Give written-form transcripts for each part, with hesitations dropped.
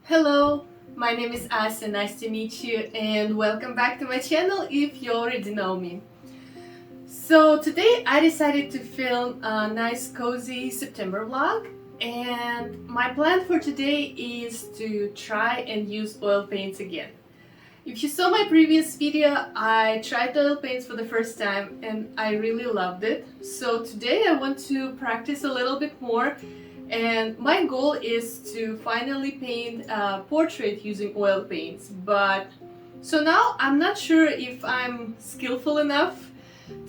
Hello, my name is Asa, nice to meet you, and welcome back to my channel if you already know me. So today I decided to film a nice cozy September vlog, and my plan for today is to try and use oil paints again. If you saw my previous video, I tried oil paints for the first time and I really loved it. So today I want to practice a little bit more, and my goal is to finally paint a portrait using oil paints. But so now I'm not sure if I'm skillful enough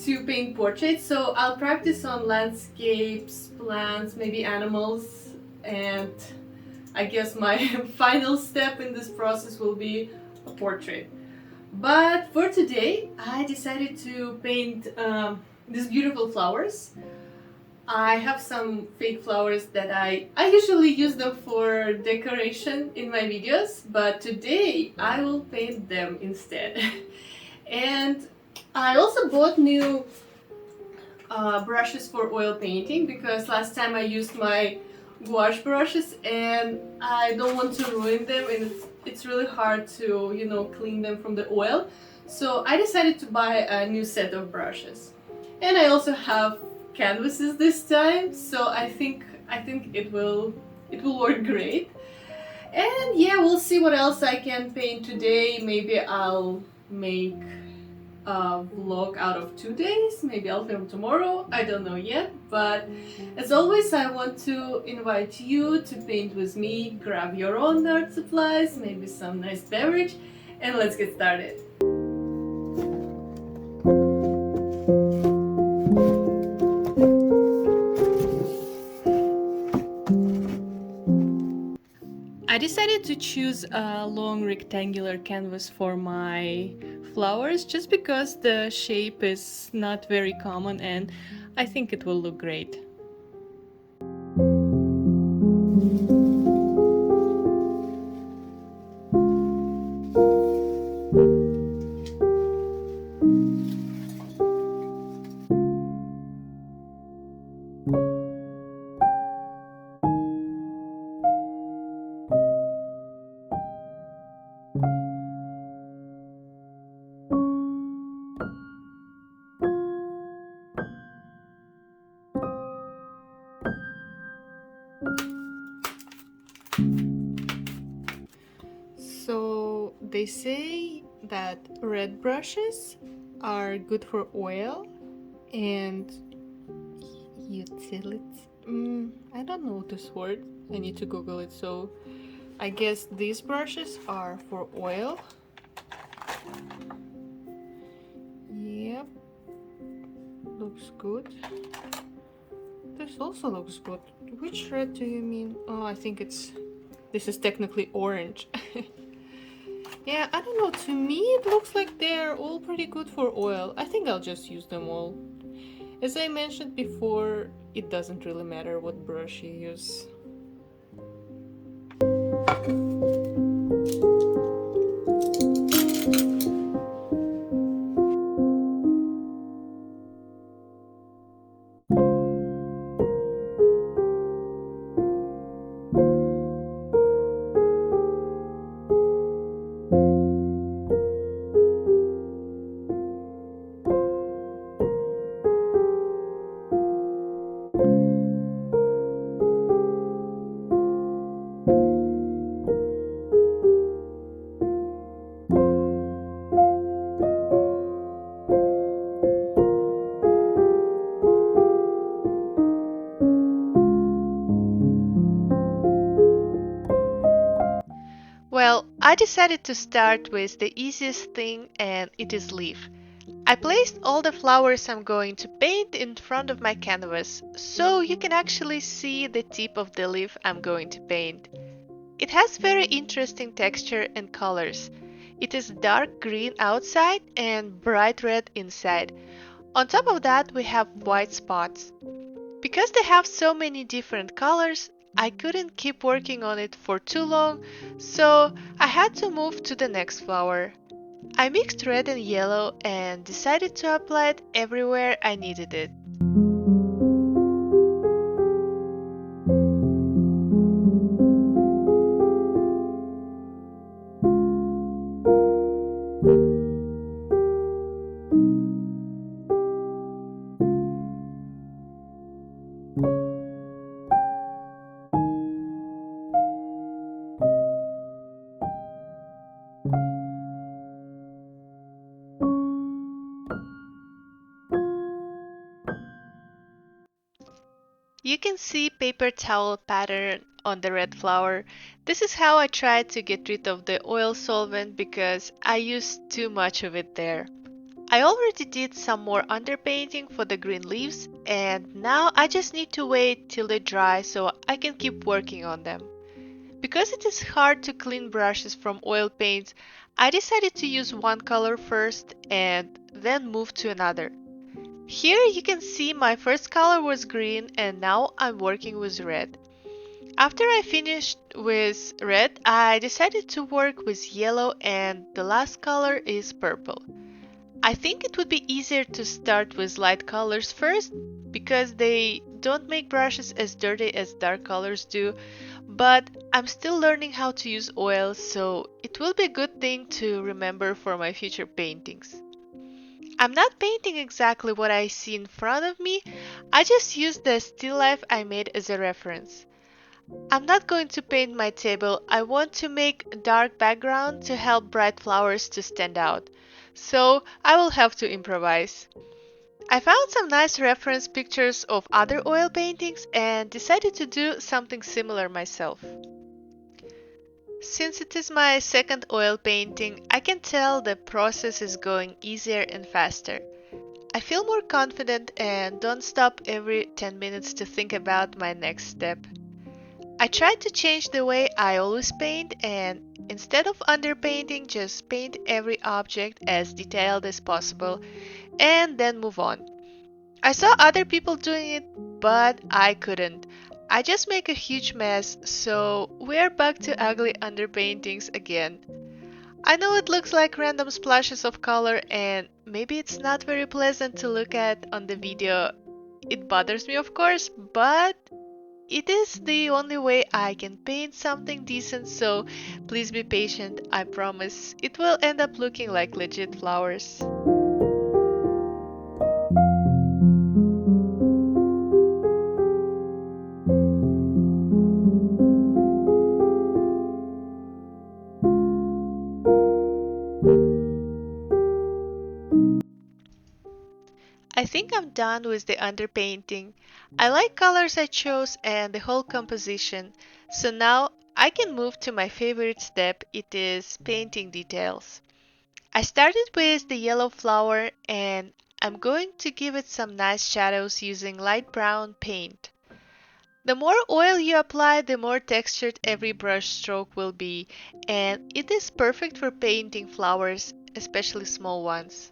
to paint portraits, so I'll practice on landscapes, plants, maybe animals, and I guess my final step in this process will be a portrait. But for today, I decided to paint these beautiful flowers. I have some fake flowers that I usually use them for decoration in my videos, but today I will paint them instead. And I also bought new brushes for oil painting because last time I used my gouache brushes and I don't want to ruin them, and it's really hard to clean them from the oil. So I decided to buy a new set of brushes. And I also have canvases this time, so I think it will work great. And yeah, we'll see what else I can paint today. Maybe I'll make a vlog out of 2 days. Maybe I'll film tomorrow. I don't know yet. But as always, I want to invite you to paint with me. Grab your own art supplies, maybe some nice beverage, and let's get started. I decided to choose a long rectangular canvas for my flowers just because the shape is not very common and I think it will look great. So they say that red brushes are good for oil and utilities. I don't know this word. I need to Google it. So I guess these brushes are for oil. Yep, looks good. This also looks good. Which red do you mean? Oh, I think this is technically orange. Yeah, I don't know. To me, it looks like they're all pretty good for oil. I think I'll just use them all. As I mentioned before, it doesn't really matter what brush you use. Well, I decided to start with the easiest thing, and it is leaf. I placed all the flowers I'm going to paint in front of my canvas, so you can actually see the tip of the leaf I'm going to paint. It has very interesting texture and colors. It is dark green outside and bright red inside. On top of that, we have white spots. Because they have so many different colors, I couldn't keep working on it for too long, so I had to move to the next flower. I mixed red and yellow and decided to apply it everywhere I needed it. you can see paper towel pattern on the red flower. This is how I tried to get rid of the oil solvent because I used too much of it there. I already did some more underpainting for the green leaves, and now I just need to wait till they dry so I can keep working on them. Because it is hard to clean brushes from oil paints, I decided to use one color first and then move to another. Here you can see my first color was green and now I'm working with red. After I finished with red, I decided to work with yellow and the last color is purple. I think it would be easier to start with light colors first because they don't make brushes as dirty as dark colors do, but I'm still learning how to use oil, so it will be a good thing to remember for my future paintings. I'm not painting exactly what I see in front of me, I just use the still life I made as a reference. I'm not going to paint my table, I want to make a dark background to help bright flowers to stand out. So I will have to improvise. I found some nice reference pictures of other oil paintings and decided to do something similar myself. Since it is my second oil painting, I can tell the process is going easier and faster. I feel more confident and don't stop every 10 minutes to think about my next step. I tried to change the way I always paint and instead of underpainting, just paint every object as detailed as possible and then move on. I saw other people doing it, but I couldn't. I just make a huge mess, so we're back to ugly underpaintings again. I know it looks like random splashes of color and maybe it's not very pleasant to look at on the video. It bothers me, of course, but it is the only way I can paint something decent, so please be patient. I promise it will end up looking like legit flowers. I think I'm done with the underpainting. I like colors I chose and the whole composition, so now I can move to my favorite step, it is painting details. I started with the yellow flower and I'm going to give it some nice shadows using light brown paint. The more oil you apply, the more textured every brush stroke will be, and it is perfect for painting flowers, especially small ones.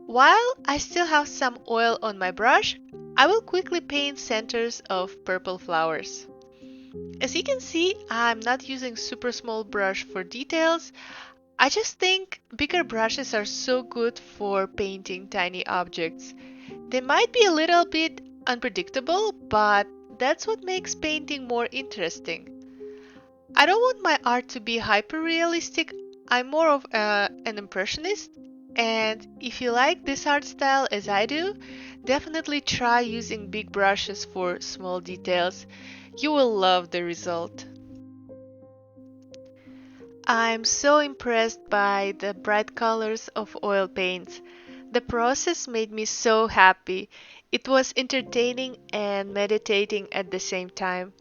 While I still have some oil on my brush, I will quickly paint centers of purple flowers. As you can see, I'm not using super small brush for details. I just think bigger brushes are so good for painting tiny objects. They might be a little bit unpredictable, but that's what makes painting more interesting. I don't want my art to be hyper realistic, I'm more of an impressionist. And if you like this art style as I do, definitely try using big brushes for small details. You will love the result. I'm so impressed by the bright colors of oil paints. The process made me so happy. It was entertaining and meditating at the same time.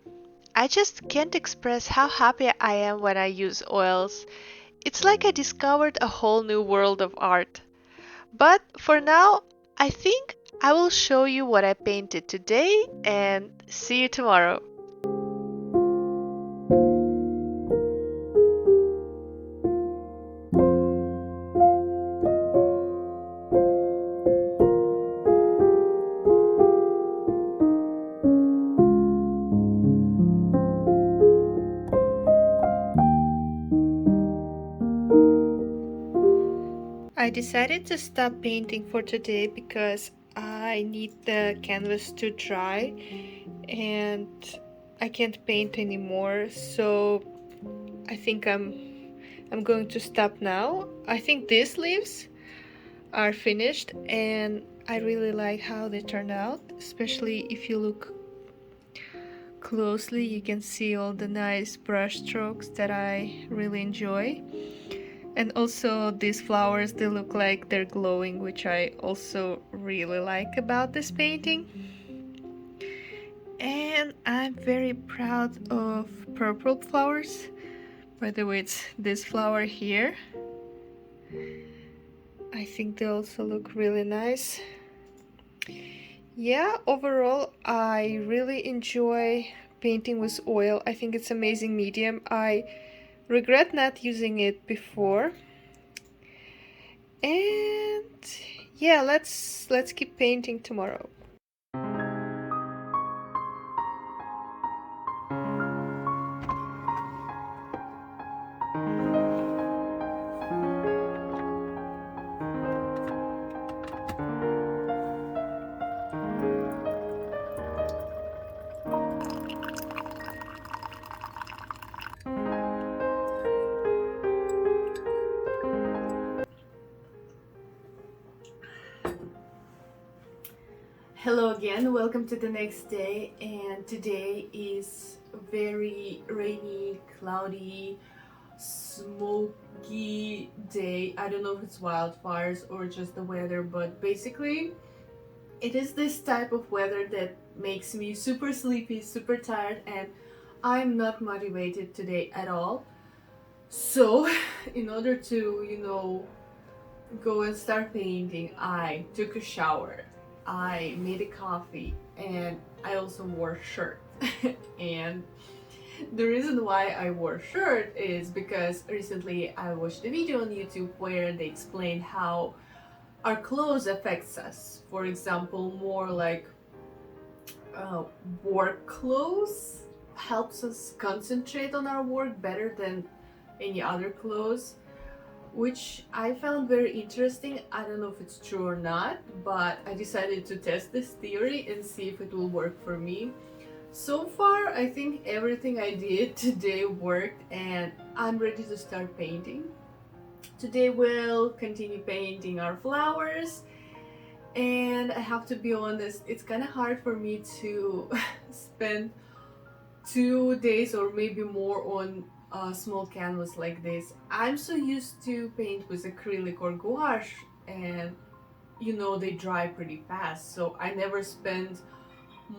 I just can't express how happy I am when I use oils. It's like I discovered a whole new world of art. But for now, I think I will show you what I painted today and see you tomorrow. I decided to stop painting for today because I need the canvas to dry and I can't paint anymore. So I think I'm going to stop now. I think these leaves are finished and I really like how they turned out, especially if you look closely you can see all the nice brush strokes that I really enjoy. And also these flowers, they look like they're glowing, which I also really like about this painting. And I'm very proud of purple flowers. By the way, it's this flower here. I think they also look really nice. Yeah, overall, I really enjoy painting with oil. I think it's amazing medium. I regret not using it before. And yeah, let's keep painting tomorrow. Hello again, welcome to the next day, and today is a very rainy, cloudy, smoky day. I don't know if it's wildfires or just the weather, but basically it is this type of weather that makes me super sleepy, super tired, and I'm not motivated today at all. So, in order to, go and start painting, I took a shower, I made a coffee, and I also wore a shirt. And the reason why I wore a shirt is because recently I watched a video on YouTube where they explained how our clothes affects us. For example, more like uh, work clothes helps us concentrate on our work better than any other clothes, which I found very interesting. I don't know if it's true or not, but I decided to test this theory and see if it will work for me. So far, I think everything I did today worked, and I'm ready to start painting. Today we'll continue painting our flowers, and I have to be honest, it's kind of hard for me to spend 2 days or maybe more on a small canvas like this. I'm so used to paint with acrylic or gouache, and they dry pretty fast, so I never spend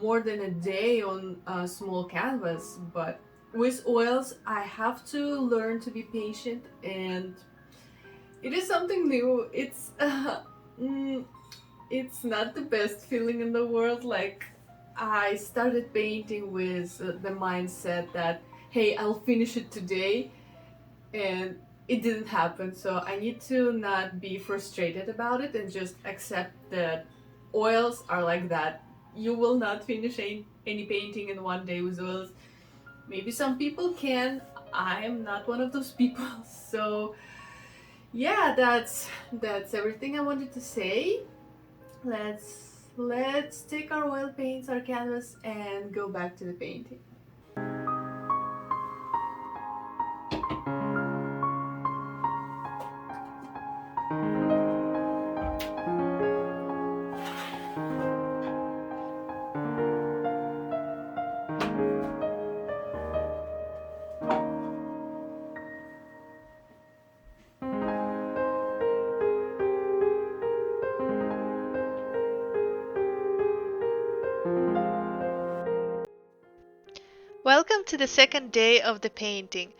more than a day on a small canvas. But with oils, I have to learn to be patient, and it is something new. Mm, it's not the best feeling in the world. Like, I started painting with the mindset that, hey, I'll finish it today, and it didn't happen. So I need to not be frustrated about it and just accept that oils are like that. You will not finish any painting in one day with oils. Maybe some people can. I'm not one of those people. So yeah, that's everything I wanted to say. Let's take our oil paints, our canvas, and go back to the painting. Welcome to the second day of the painting.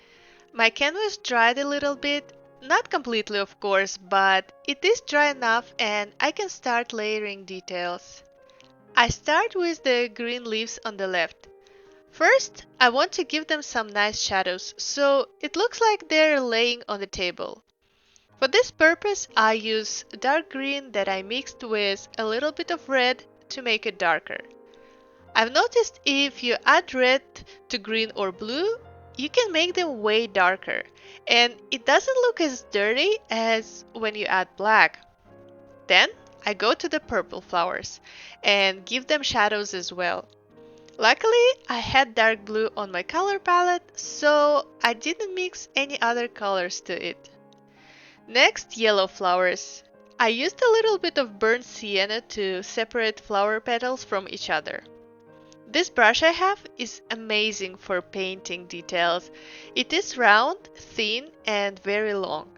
My canvas dried a little bit, not completely of course, but it is dry enough and I can start layering details. I start with the green leaves on the left. First, I want to give them some nice shadows, so it looks like they're laying on the table. For this purpose, I use dark green that I mixed with a little bit of red to make it darker. I've noticed if you add red to green or blue, you can make them way darker, and it doesn't look as dirty as when you add black. Then I go to the purple flowers and give them shadows as well. Luckily, I had dark blue on my color palette, so I didn't mix any other colors to it. Next, yellow flowers. I used a little bit of burnt sienna to separate flower petals from each other. This brush I have is amazing for painting details. It is round, thin, and very long.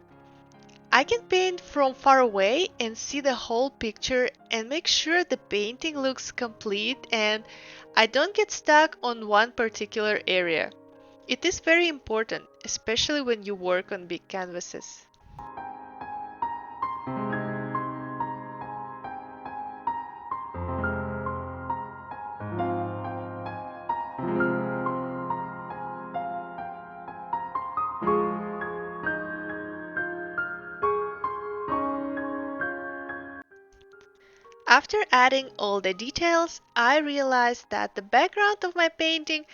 I can paint from far away and see the whole picture and make sure the painting looks complete, and I don't get stuck on one particular area. It is very important, especially when you work on big canvases. After adding all the details, I realized that the background of my painting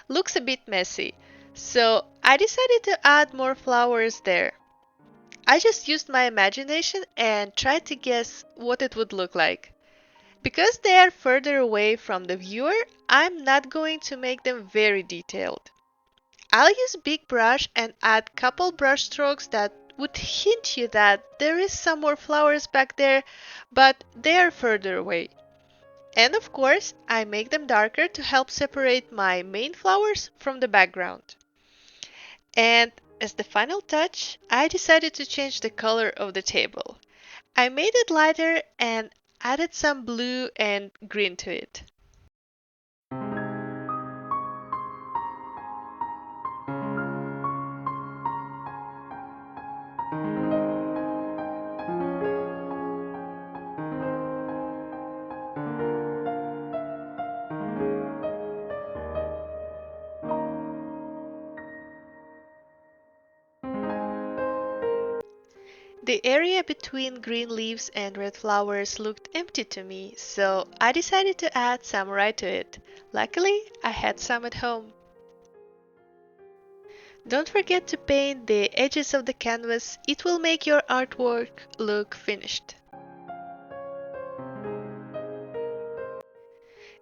looks a bit messy, so I decided to add more flowers there. I just used my imagination and tried to guess what it would look like. Because they are further away from the viewer, I'm not going to make them very detailed. I'll use big brush and add couple brush strokes that would hint you that there is some more flowers back there, but they are further away. And of course, I make them darker to help separate my main flowers from the background. And as the final touch, I decided to change the color of the table. I made it lighter and added some blue and green to it. The area between green leaves and red flowers looked empty to me, so I decided to add some right to it. Luckily, I had some at home. Don't forget to paint the edges of the canvas, it will make your artwork look finished.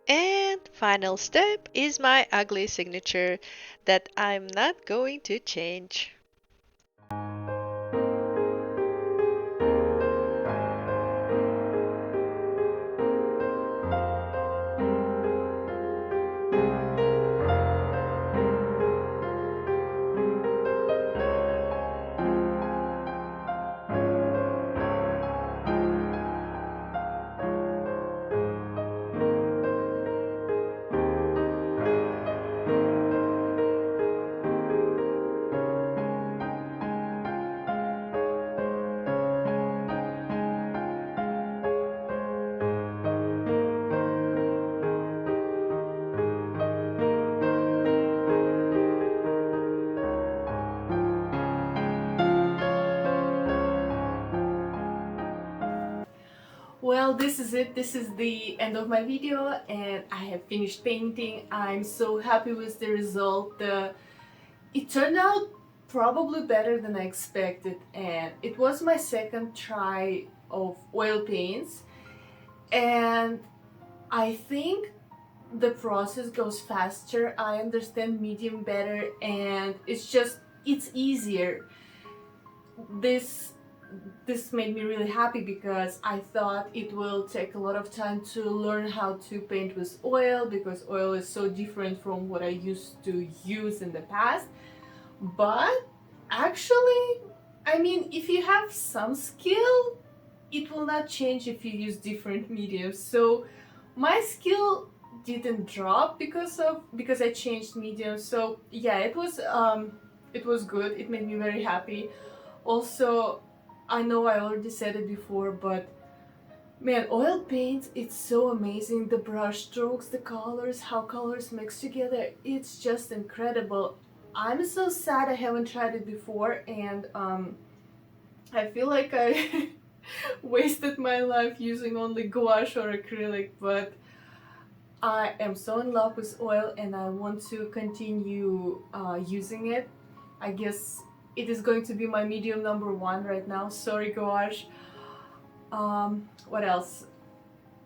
And final step is my ugly signature that I'm not going to change. Well, this is it. This is the end of my video and I have finished painting. I'm so happy with the result. It turned out probably better than I expected, and it was my second try of oil paints, and I think the process goes faster. I understand medium better and it's easier. This this made me really happy because I thought it will take a lot of time to learn how to paint with oil, because oil is so different from what I used to use in the past. But actually, I mean, if you have some skill, it will not change if you use different mediums. So my skill didn't drop because I changed medium. So yeah, it was good. It made me very happy. Also, I know I already said it before, but man, oil paint, it's so amazing. The brush strokes, the colors, how colors mix together, it's just incredible. I'm so sad I haven't tried it before, and I feel like I wasted my life using only gouache or acrylic, but I am so in love with oil and I want to continue using it. I guess it is going to be my medium number one right now. Sorry, gouache. What else?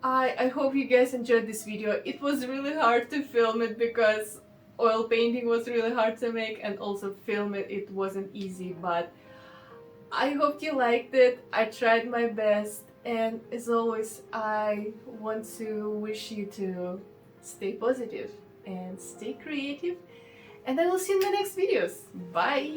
I hope you guys enjoyed this video. It was really hard to film it because oil painting was really hard to make, and also film it wasn't easy, but I hope you liked it. I tried my best, and as always, I want to wish you to stay positive and stay creative, and I will see you in my next videos. Bye!